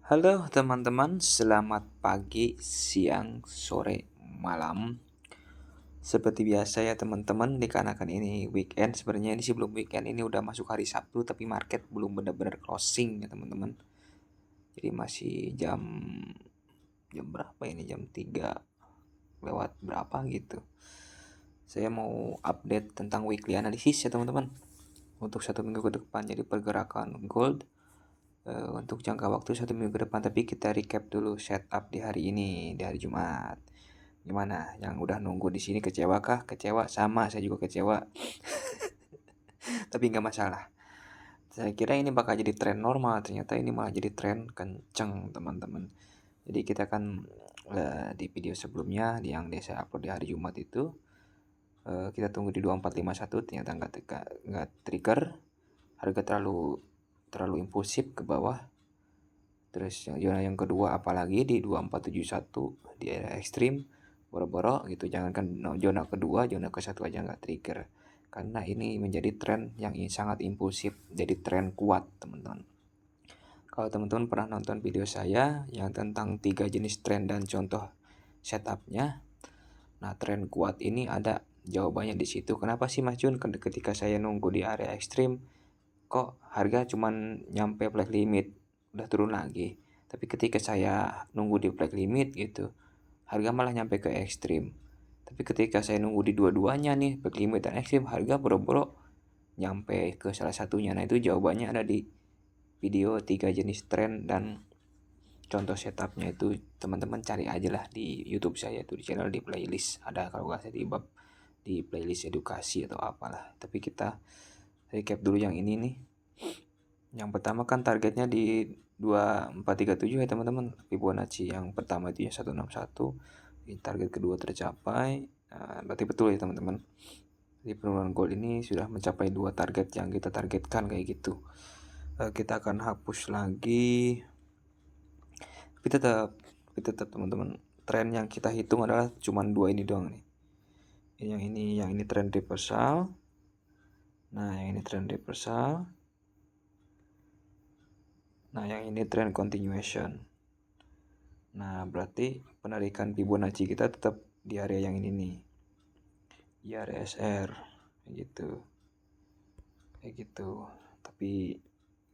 Halo teman-teman, selamat pagi, siang, sore, malam. Seperti biasa ya teman-teman, dikarenakan ini weekend, sebenarnya ini sih belum weekend, ini udah masuk hari Sabtu, tapi market belum benar-benar closing ya teman-teman. Jadi masih jam jam berapa ini? Jam 3 lewat berapa gitu. Saya mau update tentang weekly analysis ya teman-teman. Untuk 1 minggu ke depan, jadi pergerakan gold untuk jangka waktu 1 minggu ke depan. Tapi kita recap dulu setup di hari ini, di hari Jumat. Gimana? Yang udah nunggu di sini kecewa kah? Kecewa, sama saya juga kecewa. Tapi nggak masalah. Saya kira ini bakal jadi tren normal, ternyata ini malah jadi tren kenceng teman-teman. Jadi kita kan di video sebelumnya yang saya upload di hari Jumat itu kita tunggu di 2451, ternyata nggak trigger, harga terlalu impulsif ke bawah. Terus zona yang kedua apalagi di 2471 di area ekstrim, boro-boro gitu. Jangankan zona kedua, zona ke satu aja nggak trigger. Karena ini menjadi tren yang sangat impulsif, jadi tren kuat teman-teman. Kalau teman-teman pernah nonton video saya yang tentang 3 jenis tren dan contoh setupnya, nah tren kuat ini ada jawabannya di situ. Kenapa sih Mas Jun ketika saya nunggu di area ekstrim kok harga cuman nyampe flag limit udah turun lagi, tapi ketika saya nunggu di flag limit gitu harga malah nyampe ke ekstrim. Tapi ketika saya nunggu di dua-duanya nih, flag limit dan ekstrim, harga boro-boro nyampe ke salah satunya. Nah itu jawabannya ada di video 3 jenis tren dan contoh setupnya. Itu teman-teman cari aja lah di YouTube saya, itu di channel, di playlist ada, kalau nggak saya di playlist edukasi atau apalah. Tapi kita recap dulu yang ini nih. Yang pertama kan targetnya di 2437 ya teman-teman. Fibonacci yang pertama itu ya 161. Di target kedua tercapai. Nah, berarti betul ya teman-teman. Di penurunan gold ini sudah mencapai 2 target yang kita targetkan kayak gitu. Kita akan hapus lagi. Tapi tetap teman-teman, tren yang kita hitung adalah cuma 2 ini doang nih. Yang ini tren reversal. Nah, yang ini tren reversal. Nah, yang ini trend continuation. Nah, berarti penarikan Fibonacci kita tetap di area yang ini nih. Di area SR. Kayak gitu. Kayak gitu. Tapi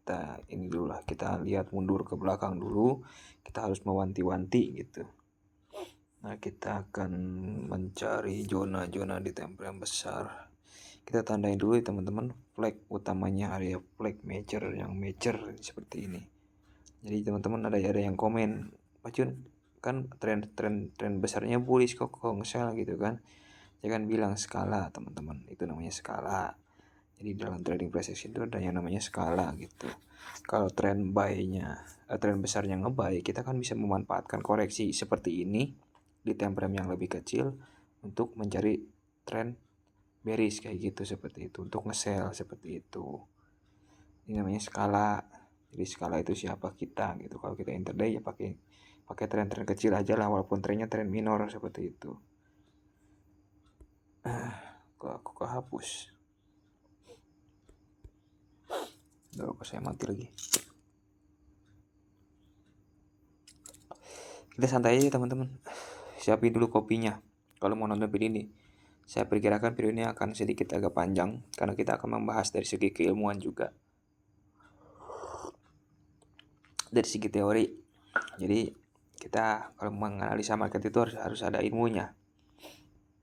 kita ini dulu lah. Kita lihat mundur ke belakang dulu. Kita harus mewanti-wanti gitu. Nah, kita akan mencari zona-zona di tempo yang besar. Kita tandain dulu ya teman-teman, flag utamanya area flag major, yang major seperti ini. Jadi teman-teman ada yang komen, Pak Jun kan tren besarnya bullish kok nge-sell gitu kan. Jangan bilang skala teman-teman, itu namanya skala. Jadi dalam trading proses itu ada yang namanya skala gitu. Kalau tren tren besarnya nge-buy, kita kan bisa memanfaatkan koreksi seperti ini di time frame yang lebih kecil untuk mencari tren bearish kayak gitu, seperti itu, untuk nge-sell seperti itu. Ini namanya skala. Jadi skala itu siapa kita gitu. Kalau kita intraday ya pakai tren-tren kecil aja lah, walaupun trennya tren minor seperti itu. Kok aku kehapus. Kok saya mati lagi. Kita santai aja teman-teman. Siapin dulu kopinya. Kalau mau nonton video ini, saya perkirakan video ini akan sedikit agak panjang karena kita akan membahas dari segi keilmuan juga, dari segi teori. Jadi kita kalau menganalisa market itu harus ada ilmunya.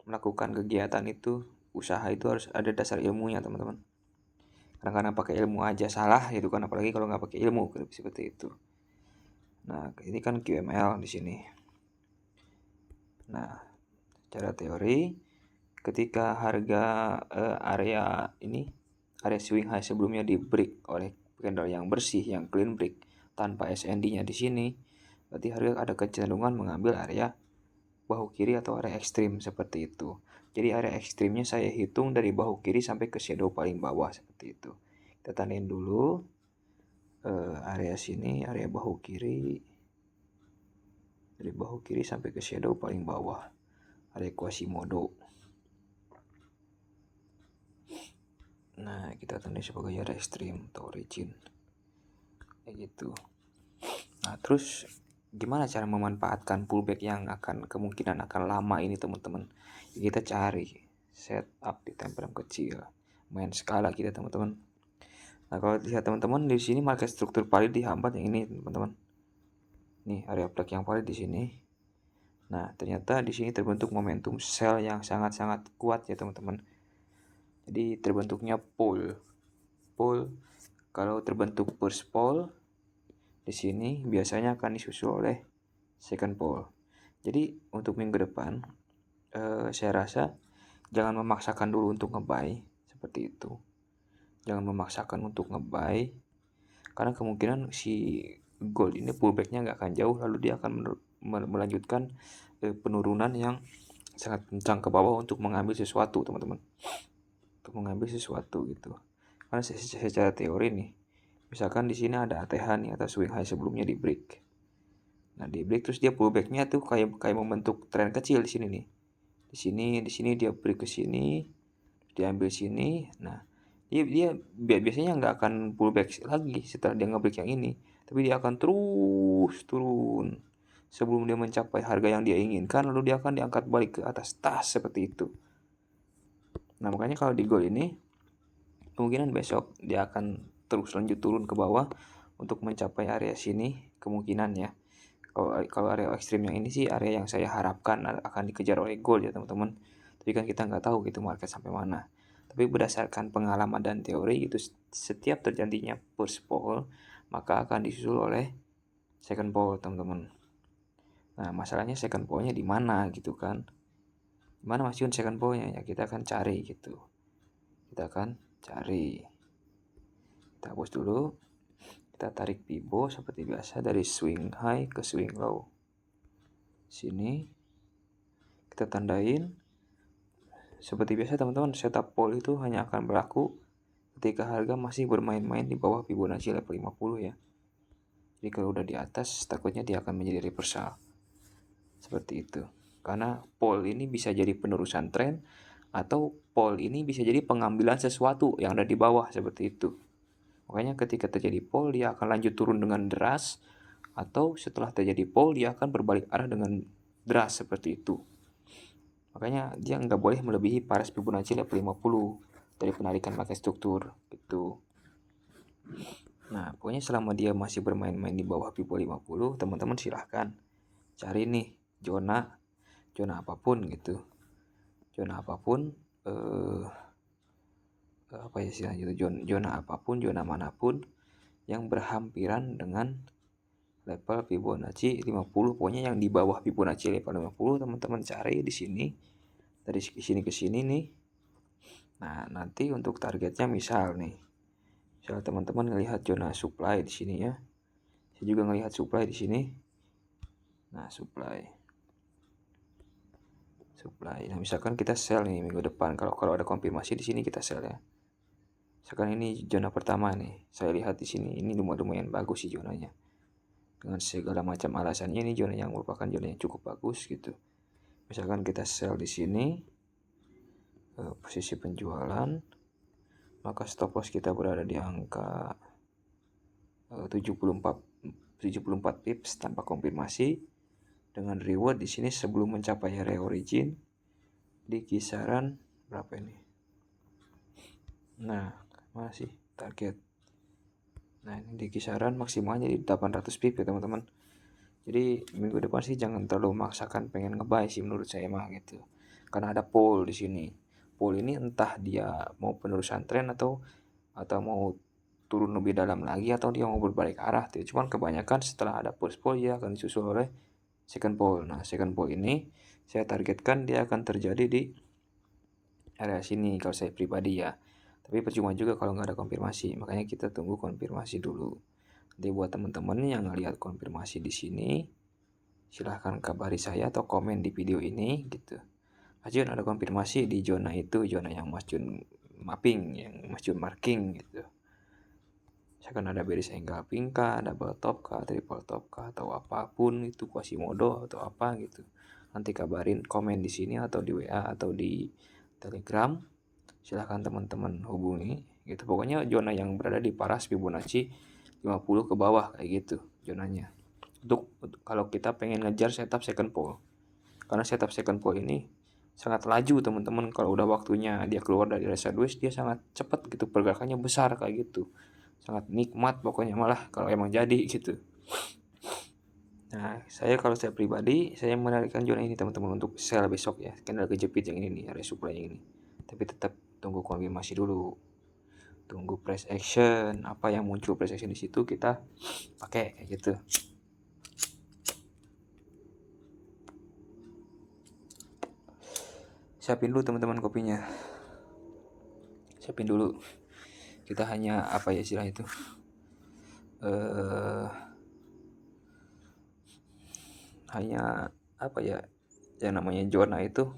Melakukan kegiatan itu, usaha itu harus ada dasar ilmunya teman-teman. Karena pakai ilmu aja salah gitu kan, apalagi kalau nggak pakai ilmu seperti itu. Nah ini kan QML di sini. Nah cara teori, ketika harga area swing high sebelumnya di break oleh candle yang bersih, yang clean break tanpa SND-nya di sini, berarti harga ada kecenderungan mengambil area bahu kiri atau area ekstrim seperti itu. Jadi area ekstrimnya saya hitung dari bahu kiri sampai ke shadow paling bawah seperti itu. Kita tandain dulu area sini, area bahu kiri, dari bahu kiri sampai ke shadow paling bawah, area Quasimodo. Nah kita tandai sebagai area ekstrim atau origin kayak gitu. Nah, terus gimana cara memanfaatkan pullback yang kemungkinan akan lama ini teman-teman? Ya, kita cari setup di time frame kecil, main skala kita teman-teman. Nah, kalau lihat teman-teman di sini market struktur valid dihambat yang ini teman-teman. Nih area break yang valid di sini. Nah, ternyata di sini terbentuk momentum sell yang sangat-sangat kuat ya teman-teman. Jadi terbentuknya pull. Kalau terbentuk first pull di sini biasanya akan disusul oleh second pull. Jadi untuk minggu depan saya rasa jangan memaksakan dulu untuk nge-buy seperti itu. Jangan memaksakan untuk nge-buy karena kemungkinan si gold ini pullbacknya nggak akan jauh, lalu dia akan melanjutkan penurunan yang sangat kencang ke bawah untuk mengambil sesuatu teman-teman, untuk mengambil sesuatu gitu. Karena secara teori nih, misalkan di sini ada ATH nih atau swing high sebelumnya di break. Nah di break terus dia pullbacknya tuh kayak membentuk tren kecil di sini nih. Di sini dia break ke sini, diambil sini. Nah dia biasanya nggak akan pullback lagi setelah dia ngebreak yang ini, tapi dia akan terus turun sebelum dia mencapai harga yang dia inginkan, lalu dia akan diangkat balik ke atas tas seperti itu. Nah makanya kalau di gold ini kemungkinan besok dia akan terus lanjut turun ke bawah untuk mencapai area sini kemungkinan ya. Kalau area ekstrim yang ini sih area yang saya harapkan akan dikejar oleh gold ya teman-teman. Tapi kan kita nggak tahu gitu market sampai mana. Tapi berdasarkan pengalaman dan teori itu setiap terjadinya first pull maka akan disusul oleh second pull teman-teman. Nah masalahnya second pullnya di mana gitu kan? Mana Mas Yun second pullnya ya kita akan cari gitu. Kita akan cari. Kita hapus dulu. Kita tarik pibo seperti biasa dari swing high ke swing low. Sini kita tandain. Seperti biasa teman-teman, setup pull itu hanya akan berlaku ketika harga masih bermain-main di bawah Fibonacci level 50 ya. Jadi kalau udah di atas takutnya dia akan menjadi reversal. Seperti itu. Karena pull ini bisa jadi penerusan tren atau pull ini bisa jadi pengambilan sesuatu yang ada di bawah seperti itu. Makanya ketika terjadi pull dia akan lanjut turun dengan deras, atau setelah terjadi pull dia akan berbalik arah dengan deras seperti itu. Makanya dia nggak boleh melebihi paras Fibonacci level 50 dari penarikan market struktur gitu. Nah pokoknya selama dia masih bermain-main di bawah Fibonacci 50, teman-teman silahkan cari nih zona apapun gitu, zona apapun apa ya istilahnya itu, zona apapun, zona manapun yang berhampiran dengan level Fibonacci 50, pokoknya yang di bawah Fibonacci level 50 teman-teman cari di sini. Dari sini ke sini nih. Nah, nanti untuk targetnya misal teman-teman ngelihat zona supply di sini ya. Saya juga ngelihat supply di sini. Nah, supply. Nah, misalkan kita sell nih minggu depan. Kalau ada konfirmasi di sini kita sell ya. Misalkan ini zona pertama nih. Saya lihat di sini ini lumayan bagus sih zonanya. Dengan segala macam alasannya ini zona yang merupakan zona yang cukup bagus gitu. Misalkan kita sell di sini, posisi penjualan, maka stop loss kita berada di angka 74 pips tanpa konfirmasi, dengan reward di sini sebelum mencapai area origin di kisaran berapa ini? Nah, masih target. Nah, ini di kisaran maksimalnya di 800 pips ya teman-teman. Jadi minggu depan sih jangan terlalu memaksakan pengen nge-buy sih menurut saya mah gitu. Karena ada pull di sini. Pull ini entah dia mau penerusan tren atau mau turun lebih dalam lagi atau dia mau berbalik arah tuh. Cuman kebanyakan setelah ada first pull dia akan disusul oleh second pull. Nah, second pull ini saya targetkan dia akan terjadi di area sini kalau saya pribadi ya. Tapi percuma juga kalau nggak ada konfirmasi. Makanya kita tunggu konfirmasi dulu. Jadi buat teman-teman yang ngelihat konfirmasi di sini, silahkan kabari saya atau komen di video ini gitu. Mas Jun ada konfirmasi di zona itu, zona yang Mas Jun mapping, yang Mas Jun marking gitu. Misalkan ada bearish engulfing kah, double top kah, triple top kah, atau apapun itu, Quasimodo atau apa gitu. Nanti kabarin, komen di sini atau di WA atau di Telegram. Silahkan teman-teman hubungi gitu. Pokoknya zona yang berada di paras Fibonacci 50 ke bawah kayak gitu zonanya. untuk kalau kita pengen ngejar setup second pull. Karena setup second pull ini sangat laju teman-teman, kalau udah waktunya dia keluar dari area sideways dia sangat cepat gitu, pergerakannya besar kayak gitu. Sangat nikmat pokoknya malah kalau emang jadi gitu. Nah, kalau saya pribadi, saya menarikkan zona ini teman-teman untuk sell besok ya. Kan ada kejepit yang ini nih, area supply yang ini. Tapi tetap tunggu konfirmasi dulu. Tunggu price action, apa yang muncul price action di situ kita pakai kayak gitu. Siapin dulu teman-teman kopinya. Siapin dulu. Kita hanya apa ya istilah itu? Hanya apa ya? Yang namanya zona itu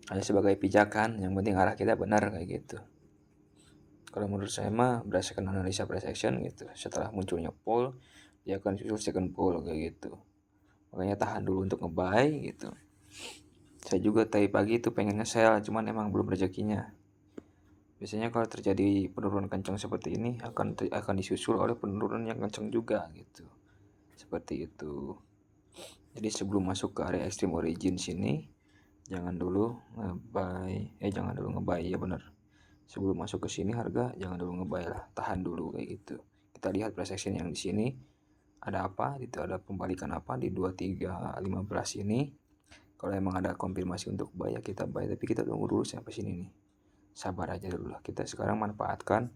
hanya sebagai pijakan, yang penting arah kita benar kayak gitu. Kalau menurut saya mah berdasarkan analisa price action gitu, setelah munculnya pull dia akan susul second pull kayak gitu. Makanya tahan dulu untuk nge-buy gitu. Saya juga tadi pagi itu pengen nge-sell, cuman emang belum rezekinya. Biasanya kalau terjadi penurunan kencang seperti ini akan disusul oleh penurunan yang kencang juga gitu. Seperti itu. Jadi sebelum masuk ke area extreme origin sini, jangan dulu nge-buy, ya benar. Sebelum masuk ke sini harga jangan dulu nge-buy lah, tahan dulu kayak gitu. Kita lihat price action yang di sini ada apa, itu ada pembalikan apa di 2315 ini. Kalau emang ada konfirmasi untuk buy ya kita buy, tapi kita tunggu dulu sampai sini nih. Sabar aja dulu lah. Kita sekarang manfaatkan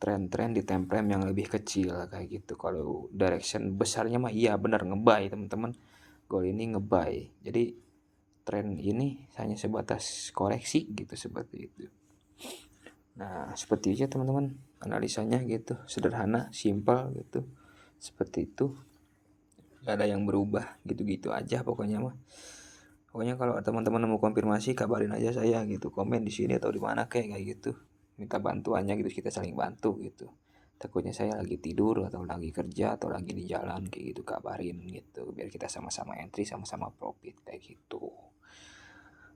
tren-tren di time frame yang lebih kecil kayak gitu. Kalau direction besarnya mah iya benar nge-buy teman-teman. Goal ini nge-buy. Jadi tren ini hanya sebatas koreksi gitu, seperti itu. Nah, seperti itu teman-teman analisanya gitu, sederhana, simpel gitu. Seperti itu. Gak ada yang berubah, gitu-gitu aja pokoknya mah. Pokoknya kalau teman-teman mau konfirmasi kabarin aja saya gitu, komen di sini atau di mana kayak gitu. Minta bantuannya gitu, kita saling bantu gitu. Takutnya saya lagi tidur atau lagi kerja atau lagi di jalan kayak gitu, kabarin gitu biar kita sama-sama entry, sama-sama profit kayak gitu.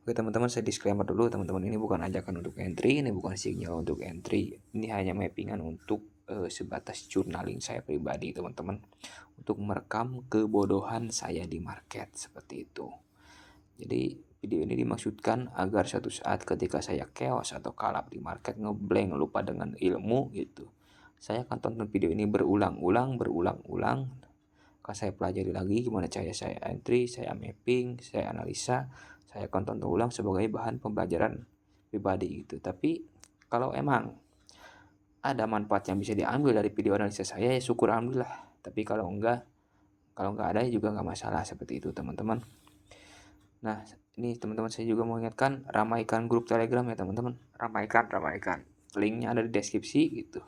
Oke teman-teman, saya disclaimer dulu teman-teman, ini bukan ajakan untuk entry, ini bukan sinyal untuk entry. Ini hanya mappingan untuk sebatas journaling saya pribadi teman-teman, untuk merekam kebodohan saya di market seperti itu. Jadi video ini dimaksudkan agar suatu saat ketika saya chaos atau kalap di market, ngeblank, lupa dengan ilmu gitu, saya akan tonton video ini berulang-ulang. Akan saya pelajari lagi gimana cara saya entry, saya mapping, saya analisa, saya akan tonton ulang sebagai bahan pembelajaran pribadi gitu. Tapi kalau emang ada manfaat yang bisa diambil dari video analisa saya ya syukur alhamdulillah. Tapi kalau enggak ada juga nggak masalah, seperti itu teman-teman. Nah, ini teman-teman saya juga mau ingatkan, ramaikan grup Telegram ya teman-teman. Ramaikan. Linknya ada di deskripsi gitu.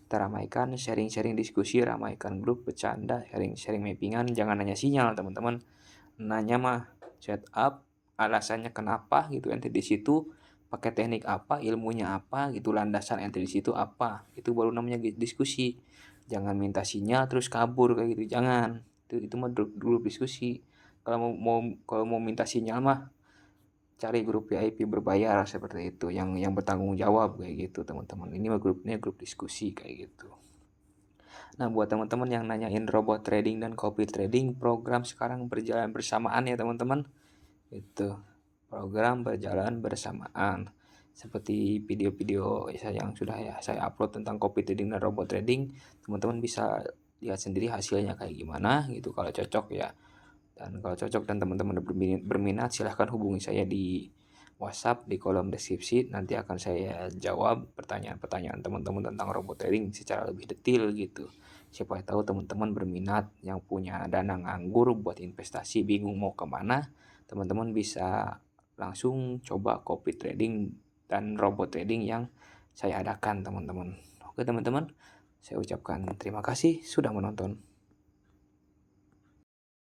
Kita ramaikan, sharing-sharing diskusi, ramaikan grup, bercanda, sharing-sharing mappingan. Jangan nanya sinyal teman-teman. Nanya mah setup, alasannya kenapa gitu, ente di situ pakai teknik apa, ilmunya apa gitu, landasan ente di situ apa. Itu baru namanya diskusi. Jangan minta sinyal terus kabur kayak gitu. Jangan. Itu mah grup diskusi. Kalau mau minta sinyal mah cari grup VIP berbayar seperti itu, yang bertanggung jawab kayak gitu teman-teman. Ini mah grupnya grup diskusi kayak gitu. Nah, buat teman-teman yang nanyain robot trading dan copy trading, program sekarang berjalan bersamaan ya teman-teman. Itu program berjalan bersamaan. Seperti video-video yang sudah saya upload tentang copy trading dan robot trading, teman-teman bisa lihat sendiri hasilnya kayak gimana gitu. Kalau cocok ya, dan kalau cocok dan teman-teman berminat, silahkan hubungi saya di WhatsApp di kolom deskripsi. Nanti akan saya jawab pertanyaan-pertanyaan teman-teman tentang robot trading secara lebih detail gitu. Siapa tahu teman-teman berminat, yang punya dana nganggur buat investasi, bingung mau kemana, teman-teman bisa langsung coba copy trading dan robot trading yang saya adakan teman-teman. Oke teman-teman, saya ucapkan terima kasih sudah menonton.